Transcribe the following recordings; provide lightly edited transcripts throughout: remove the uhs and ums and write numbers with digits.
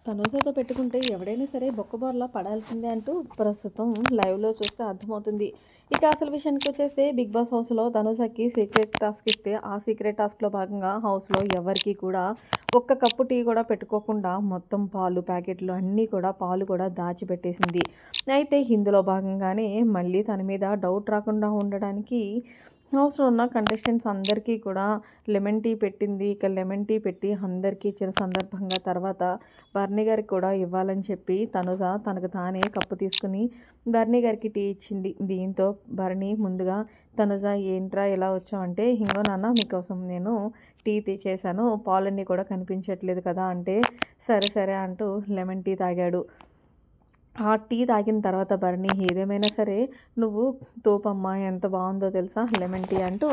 తనుజతో పెట్టుకుంటే ఎవడైనా సరే బొక్కబోర్లా పడాల్సిందే అంటూ ప్రస్తుతం లైవ్లో చూస్తే అర్థమవుతుంది. ఇక అసలు విషయానికి వచ్చేస్తే బిగ్ బాస్ హౌస్లో తనుజకి సీక్రెట్ టాస్క్ ఇస్తే ఆ సీక్రెట్ టాస్క్లో భాగంగా హౌస్లో ఎవరికి కూడా ఒక్క కప్పు టీ కూడా పెట్టుకోకుండా మొత్తం పాలు ప్యాకెట్లు అన్నీ కూడా పాలు కూడా దాచిపెట్టేసింది. అయితే ఇందులో భాగంగానే మళ్ళీ తన మీద డౌట్ రాకుండా ఉండడానికి హౌస్లో ఉన్న కంటెస్టెంట్స్ అందరికీ కూడా లెమన్ టీ పెట్టింది. ఇక లెమన్ టీ పెట్టి అందరికీ ఇచ్చిన సందర్భంగా తర్వాత బర్నీ గారికి కూడా ఇవ్వాలని చెప్పి తనుజ తనకు తానే కప్పు తీసుకుని బర్నీ గారికి టీ ఇచ్చింది. దీంతో బర్నీ ముందుగా తనుజ ఏంట్రా ఇలా వచ్చావు అంటే, ఇంగో నాన్న మీకోసం నేను టీ చేశాను, పాలన్నీ కూడా కనిపించట్లేదు కదా అంటే, సరే సరే అంటూ లెమన్ టీ తాగాడు. ఆ టీ తాగిన తర్వాత బర్నీ ఏదేమైనా సరే నువ్వు తోపమ్మా, ఎంత బాగుందో తెలుసా లెమన్ టీ అంటూ,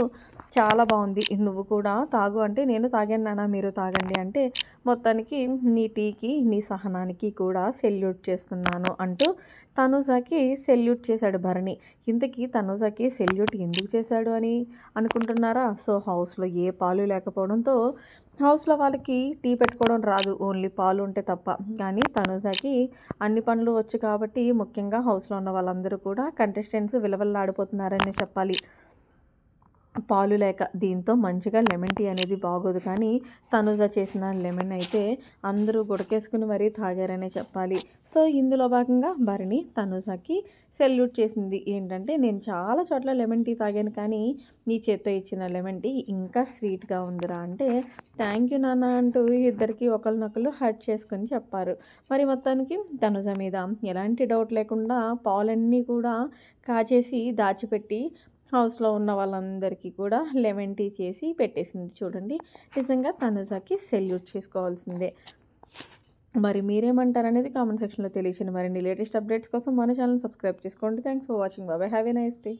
చాలా బాగుంది నువ్వు కూడా తాగు అంటే, నేను తాగాను నాన్న మీరు తాగండి అంటే, మొత్తానికి నీ టీకి నీ సహనానికి కూడా సెల్యూట్ చేస్తున్నాను అంటూ తనుజాకి సెల్యూట్ చేశాడు భరణి. ఇంతకీ తనుజాకి సెల్యూట్ ఎందుకు చేశాడు అని అనుకుంటున్నారా? సో హౌస్లో ఏ పాలు లేకపోవడంతో హౌస్లో వాళ్ళకి టీ పెట్టుకోవడం రాదు, ఓన్లీ పాలు ఉంటే తప్ప. కానీ తనుజాకి అన్ని పనులు వచ్చు కాబట్టి ముఖ్యంగా హౌస్లో ఉన్న వాళ్ళందరూ కూడా కంటెస్టెంట్స్ విలవల్లాడిపోతున్నారని చెప్పాలి, పాలు లేక. దీంతో మంచిగా లెమన్ టీ అనేది బాగోదు, కానీ తనుజ చేసిన లెమన్ అయితే అందరూ గుడకేసుకుని మరీ తాగారనే చెప్పాలి. సో ఇందులో భాగంగా భరణి తనుజకి సెల్యూట్ చేసింది. ఏంటంటే, నేను చాలా చోట్ల లెమన్ టీ తాగాను కానీ నీ చేత్తో ఇచ్చిన లెమన్ టీ ఇంకా స్వీట్గా ఉందిరా అంటే, థ్యాంక్ యూ నాన్న అంటూ ఇద్దరికి ఒకరినొకరు హర్ట్ చేసుకొని చెప్పారు. మరి మొత్తానికి తనుజ మీద ఎలాంటి డౌట్ లేకుండా పాలన్నీ కూడా కాచేసి దాచిపెట్టి హౌస్లో ఉన్న వాళ్ళందరికీ కూడా లెమన్ టీ చేసి పెట్టేసింది. చూడండి, నిజంగా తనుజకి సెల్యూట్ చేసుకోవాల్సిందే. మరి మీరేమంటారు అనేది కామెంట్ సెక్షన్లో తెలియచేయండి. మరిన్ని లేటెస్ట్ అప్డేట్స్ కోసం మన ఛానల్ సబ్స్క్రైబ్ చేసుకోండి. Thanks for watching. Bye, have a nice day.